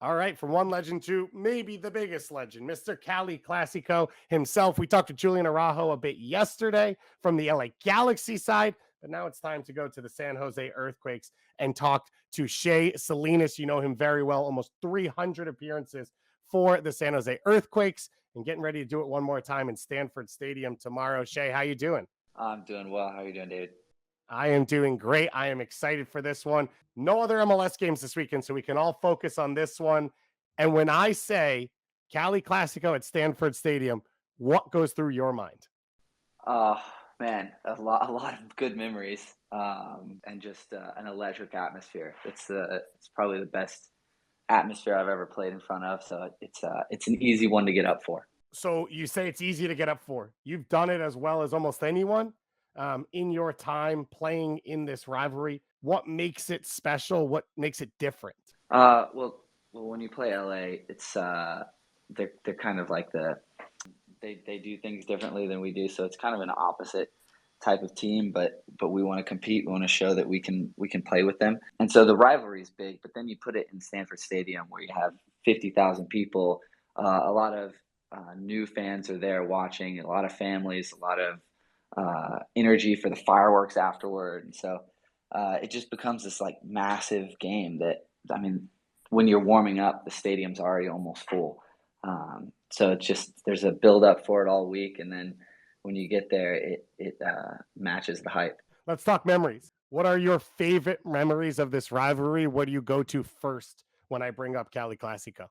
All right, from one legend to maybe the biggest legend, Mr. Cali Clasico himself. We talked to Julian Araujo a bit yesterday from the LA Galaxy side, but now it's time to go to the San Jose Earthquakes and talk to Shea Salinas. You know him very well, almost 300 appearances for the San Jose Earthquakes, and getting ready to do it one more time in Stanford Stadium tomorrow. Shea, how you doing? I'm doing well. How are you doing, David? I am doing great. I am excited for this one. No other MLS games this weekend, so we can all focus on this one. And when I say Cali Clasico at Stanford Stadium, what goes through your mind? Oh man, a lot of good memories, and just an electric atmosphere. It's probably the best atmosphere I've ever played in front of. So it's an easy one to get up for. So you say it's easy to get up for. You've done it as well as almost anyone in your time playing in this rivalry. What makes it special? What makes it different? Well, when you play LA, they're kind of like they do things differently than we do, so it's kind of an opposite type of team. But we want to compete. We want to show that we can play with them. And so the rivalry is big. But then you put it in Stanford Stadium where you have 50,000 people. A lot of new fans are there watching. A lot of families. A lot of energy for the fireworks afterward. And so it just becomes this like massive game that I mean, when you're warming up, the stadium's already almost full. So it's just there's a build up for it all week, and then when you get there, it matches the hype. Let's talk memories. What are your favorite memories of this rivalry? What do you go to first when I bring up Cali Classico?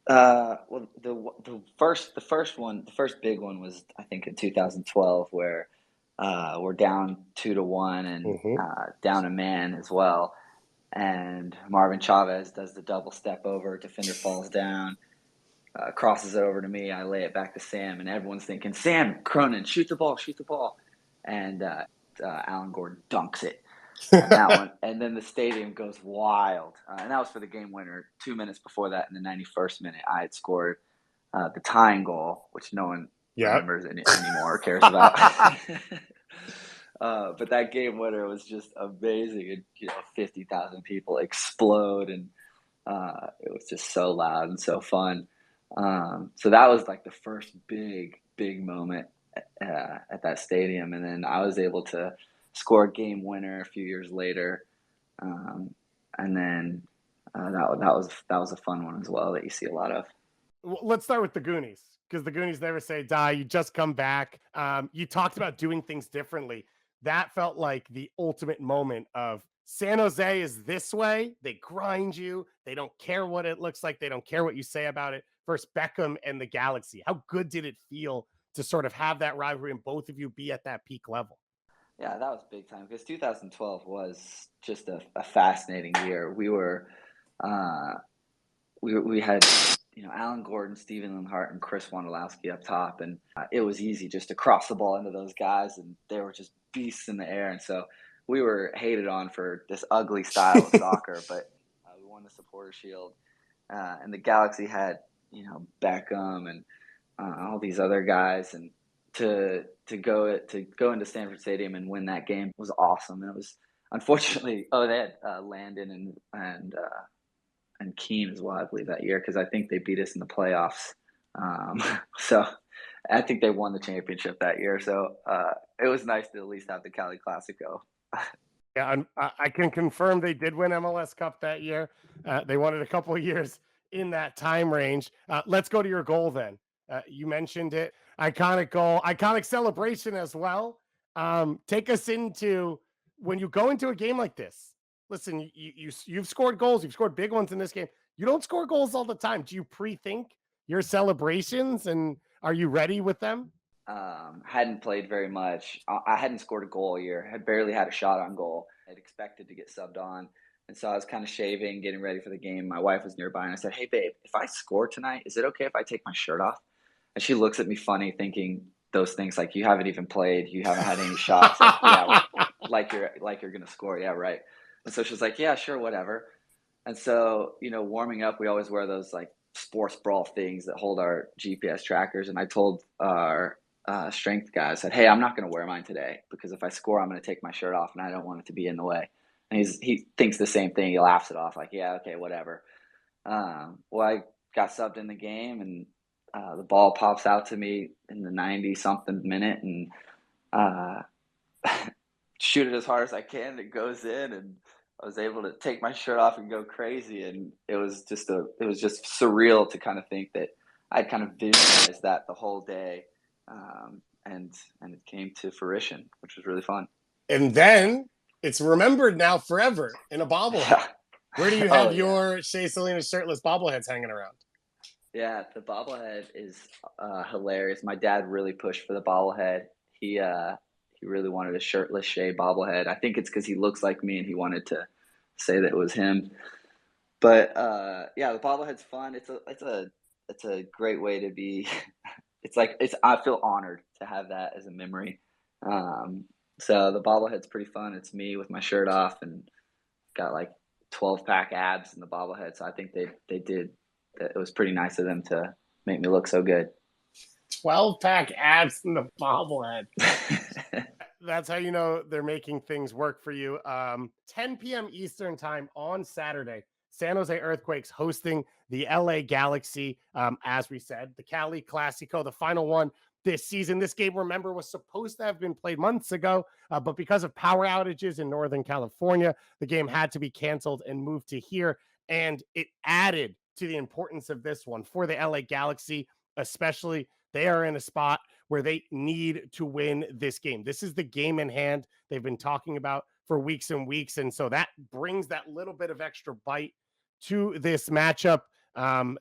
Well, the first big one was I think in 2012 where we're down 2-1 and Mm-hmm. down a man as well, and Marvin Chavez does the double step over, defender falls down, crosses it over to me. I lay it back to Sam, and everyone's thinking, Sam Cronin, shoot the ball. And Alan Gordon dunks it. And that one, and then the stadium goes wild. And that was for the game winner. 2 minutes before that, in the 91st minute, I had scored the tying goal, which no one Yep. remembers anymore or cares about. But that game winner was just amazing. And, 50,000 people explode, and it was just so loud and so fun. So that was like the first big moment at that stadium, and then I was able to score a game winner a few years later, and then that was a fun one as well that you see a lot of. Let's start with the Goonies because the Goonies never say die. You just come back. You talked about doing things differently. That felt like the ultimate moment of San Jose is this way. They grind you. They don't care what it looks like. They don't care what you say about it. Versus Beckham and the Galaxy. How good did it feel to sort of have that rivalry and both of you be at that peak level? Yeah, that was big time because 2012 was just a fascinating year. Uh, we had Alan Gordon, Steven Lindhart, and Chris Wondolowski up top, and it was easy just to cross the ball into those guys, and they were just beasts in the air, and so we were hated on for this ugly style of soccer, but we won the Supporter Shield, and the Galaxy had Beckham and all these other guys, and to go into Stanford Stadium and win that game was awesome. And it was unfortunately they had Landon and Keane as well, I believe, that year because I think they beat us in the playoffs. So I think they won the championship that year. So it was nice to at least have the Cali Clasico. Yeah, I can confirm they did win MLS Cup that year. They won it a couple of years in that time range. Let's go to your goal then. You mentioned it. Iconic goal, iconic celebration as well. Take us into when you go into a game like this. Listen, you've scored goals. You've scored big ones in this game. You don't score goals all the time. Do you pre-think your celebrations and are you ready with them? Hadn't played very much. I hadn't scored a goal all year. Had barely had a shot on goal. I'd expected to get subbed on, and so I was kind of shaving, getting ready for the game. My wife was nearby, and I said, "Hey, babe, if I score tonight, is it okay if I take my shirt off?" And she looks at me funny, thinking those things like, "You haven't even played. You haven't had any shots." Like, yeah, like you're gonna score. Yeah, right. And so she was like, "Yeah, sure, whatever." And so, warming up, we always wear those like sports bra things that hold our GPS trackers. And I told our strength guy, I said, "Hey, I'm not going to wear mine today because if I score, I'm going to take my shirt off, and I don't want it to be in the way." And he thinks the same thing. He laughs it off, like, "Yeah, okay, whatever." Well, I got subbed in the game, and the ball pops out to me in the 90 something minute, and uh, shoot it as hard as I can. It goes in, and I was able to take my shirt off and go crazy. And it was just surreal to kind of think that I'd kind of visualized that the whole day, and it came to fruition, which was really fun. And then it's remembered now forever in a bobblehead. Yeah. Where do you Oh have yeah. your Shea Salinas shirtless bobbleheads hanging around? Yeah, the bobblehead is hilarious. My dad really pushed for the bobblehead. He really wanted a shirtless Shea bobblehead. I think it's because he looks like me and he wanted to say that it was him. But yeah, the bobblehead's fun. It's a great way to be. It's like it's. I feel honored to have that as a memory. Um, so the bobblehead's pretty fun. It's me with my shirt off and got like 12-pack abs in the bobblehead. So I think they did. It was pretty nice of them to make me look so good. 12-pack abs in the bobblehead. That's how you know they're making things work for you. 10 p.m. Eastern time on Saturday. San Jose Earthquakes hosting the LA Galaxy. As we said, the Cali Clasico, the final one this season. This game, remember, was supposed to have been played months ago, but because of power outages in Northern California, the game had to be canceled and moved to here. And it added to the importance of this one for the LA Galaxy, especially. They are in a spot where they need to win this game. This is the game in hand they've been talking about for weeks and weeks. And so that brings that little bit of extra bite to this matchup.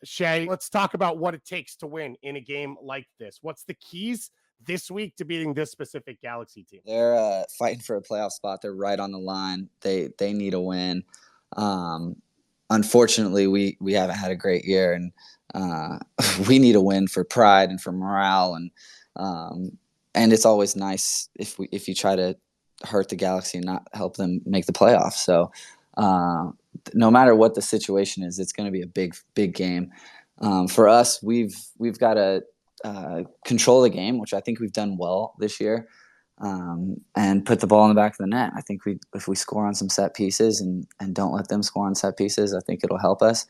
Shea, let's talk about what it takes to win in a game like this. What's the keys this week to beating this specific Galaxy team? They're fighting for a playoff spot. They're right on the line. They need a win. Unfortunately, we haven't had a great year, and we need a win for pride and for morale, and it's always nice if you try to hurt the Galaxy and not help them make the playoffs. So no matter what the situation is, it's going to be a big game. For us, we've got to control the game, which I think we've done well this year, and put the ball in the back of the net. I think if we score on some set pieces and don't let them score on set pieces, I think it'll help us.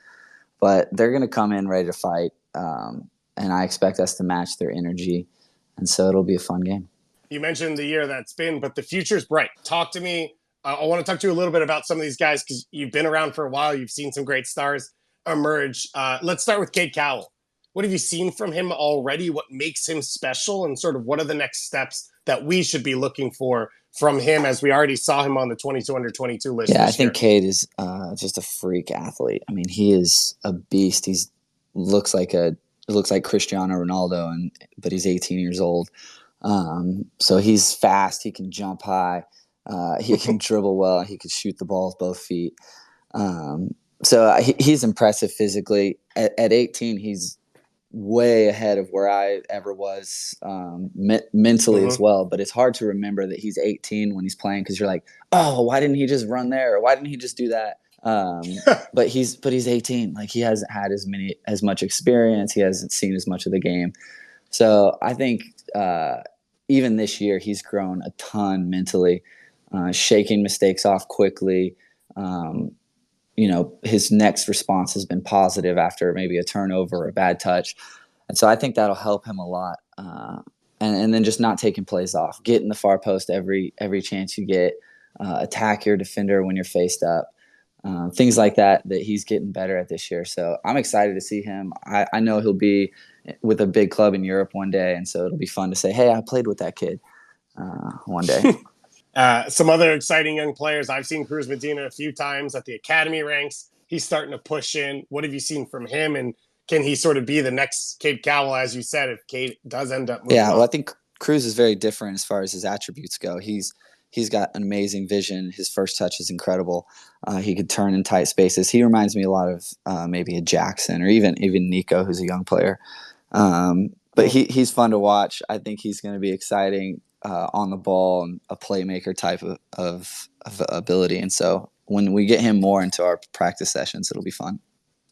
But they're going to come in ready to fight, and I expect us to match their energy, and so it'll be a fun game. You mentioned the year that's been, but the future's bright. Talk to me. I want to talk to you a little bit about some of these guys because you've been around for a while. You've seen some great stars emerge. Let's start with Cade Cowell. What have you seen from him already? What makes him special? And sort of what are the next steps that we should be looking for from him as we already saw him on the 22 under 22 list? Yeah, I think Cade is just a freak athlete. I mean, he is a beast. He looks like Cristiano Ronaldo, but he's 18 years old. So he's fast. He can jump high. He can dribble well. He can shoot the ball with both feet. So he's impressive physically. At 18, he's way ahead of where I ever was mentally as well. But it's hard to remember that he's 18 when he's playing because you're like, oh, why didn't he just run there? Or why didn't he just do that? But he's 18. Like he hasn't had as much experience. He hasn't seen as much of the game. So I think even this year he's grown a ton mentally, shaking mistakes off quickly. His next response has been positive after maybe a turnover or a bad touch. And so I think that'll help him a lot. And then just not taking plays off, get in the far post every chance you get, attack your defender when you're faced up. Things like that he's getting better at this year. So I'm excited to see him. I know he'll be with a big club in Europe one day, and so it'll be fun to say, hey, I played with that kid one day. Some other exciting young players. I've seen Cruz Medina a few times at the academy ranks. He's starting to push in. What have you seen from him? And can he sort of be the next Cade Cowell, as you said, if Cade does end up moving on? Well, I think Cruz is very different as far as his attributes go. He's got an amazing vision. His first touch is incredible. He could turn in tight spaces. He reminds me a lot of maybe a Jackson or even Nico, who's a young player. But he's fun to watch. I think he's going to be exciting on the ball and a playmaker type of ability. And so when we get him more into our practice sessions, it'll be fun.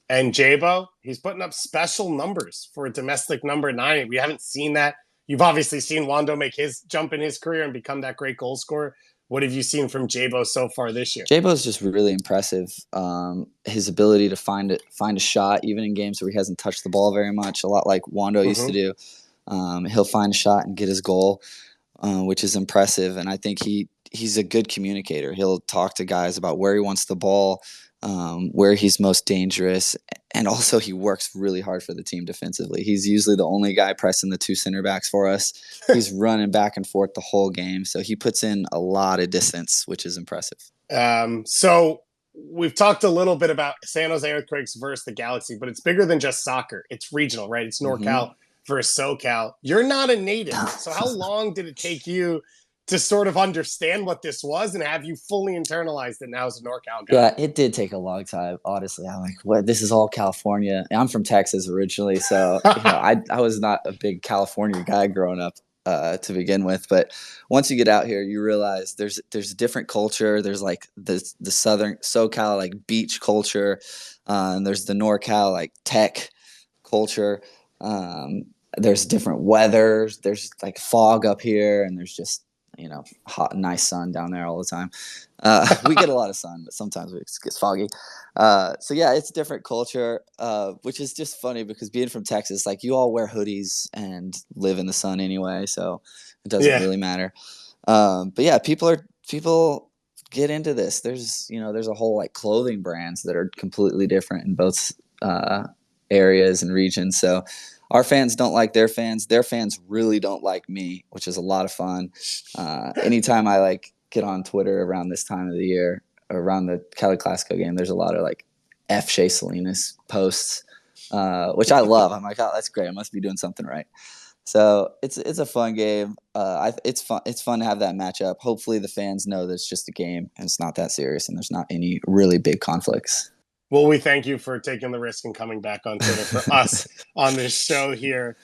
And Jabo, he's putting up special numbers for a domestic number 9. We haven't seen that. You've obviously seen Wando make his jump in his career and become that great goal scorer. What have you seen from Jabo so far this year? Jabo's just really impressive. His ability to find a shot, even in games where he hasn't touched the ball very much, a lot like Wando used to do. He'll find a shot and get his goal, which is impressive. And I think he's a good communicator. He'll talk to guys about where he wants the ball, where he's most dangerous. And also he works really hard for the team defensively. He's usually the only guy pressing the two center backs for us. He's running back and forth the whole game. So he puts in a lot of distance, which is impressive. So we've talked a little bit about San Jose Earthquakes versus the Galaxy, but it's bigger than just soccer. It's regional, right? It's NorCal versus SoCal. You're not a native. So how long did it take you to sort of understand what this was, and have you fully internalized it now as a NorCal guy? Yeah, it did take a long time. Honestly, I'm like, what? This is all California. I'm from Texas originally, so I was not a big California guy growing up to begin with. But once you get out here, you realize there's a different culture. There's like the southern SoCal like beach culture, and there's the NorCal like tech culture. There's different weather. There's like fog up here, and there's just hot and nice sun down there all the time. We get a lot of sun, but sometimes it gets foggy. So yeah, it's a different culture, which is just funny because being from Texas, like you all wear hoodies and live in the sun anyway, so it doesn't really matter. But yeah, people get into this. There's a whole like clothing brands that are completely different in both areas and regions. So our fans don't like their fans. Their fans really don't like me, which is a lot of fun. Anytime I like get on Twitter around this time of the year, around the Cali Clasico game, there's a lot of like F Shea Salinas posts, which I love. I'm like, oh, that's great. I must be doing something right. So it's a fun game. It's fun. It's fun to have that matchup. Hopefully the fans know that it's just a game and it's not that serious and there's not any really big conflicts. Well, we thank you for taking the risk and coming back on Twitter for us on this show here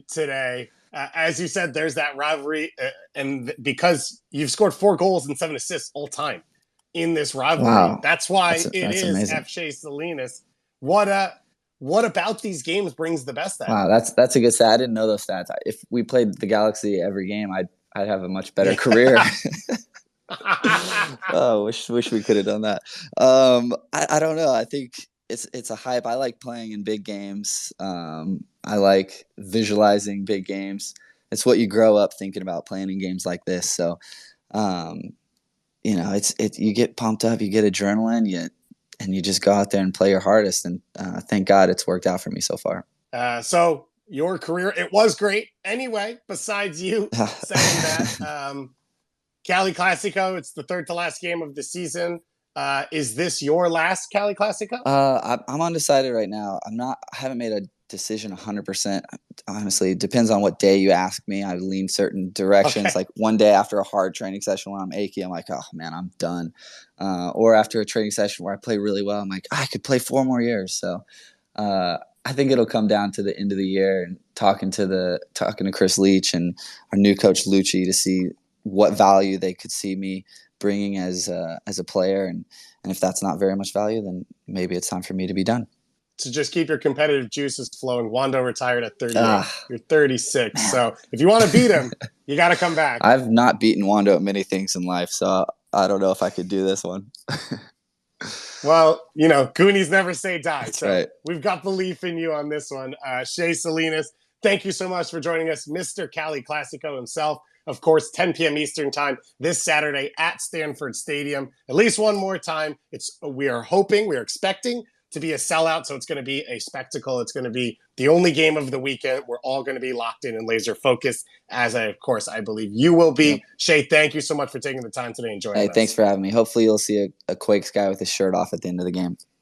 today. As you said, there's that rivalry, and because you've scored 4 goals and 7 assists all time in this rivalry, that's why that's is amazing. F. Shea Salinas. What about these games brings the best out? Wow, that's a good stat. I didn't know those stats. If we played the Galaxy every game, I'd have a much better career. Oh, wish we could have done that. I don't know. I think it's a hype. I like playing in big games. I like visualizing big games. It's what you grow up thinking about, playing in games like this. So, you get pumped up, you get adrenaline, and you just go out there and play your hardest. And thank God it's worked out for me so far. So your career, it was great. Anyway, besides you saying that, Cali Clasico, it's the 3rd to last game of the season. Is this your last Cali Clasico? I'm undecided right now. I haven't made a decision 100%. Honestly, it depends on what day you ask me. I lean certain directions. Okay. Like one day after a hard training session when I'm achy, I'm like, oh man, I'm done. Or after a training session where I play really well, I'm like, I could play 4 more years. So I think it'll come down to the end of the year and talking to Chris Leach and our new coach Lucci to see what value they could see me bringing as a player, and if that's not very much value, then maybe it's time for me to be done. To just keep your competitive juices flowing, Wando retired at 38. You're 36, so if you want to beat him, you got to come back. I've not beaten Wando at many things in life, so I don't know if I could do this one. Well, Goonies never say die, that's so right. We've got belief in you on this one. Shea Salinas, thank you so much for joining us, Mr. Cali Clasico himself. Of course, 10 p.m. Eastern time this Saturday at Stanford Stadium. At least one more time. We are expecting to be a sellout, so it's going to be a spectacle. It's going to be the only game of the weekend. We're all going to be locked in and laser focused, as I believe you will be. Yep. Shea, thank you so much for taking the time today and joining us. Thanks for having me. Hopefully you'll see a Quakes guy with his shirt off at the end of the game.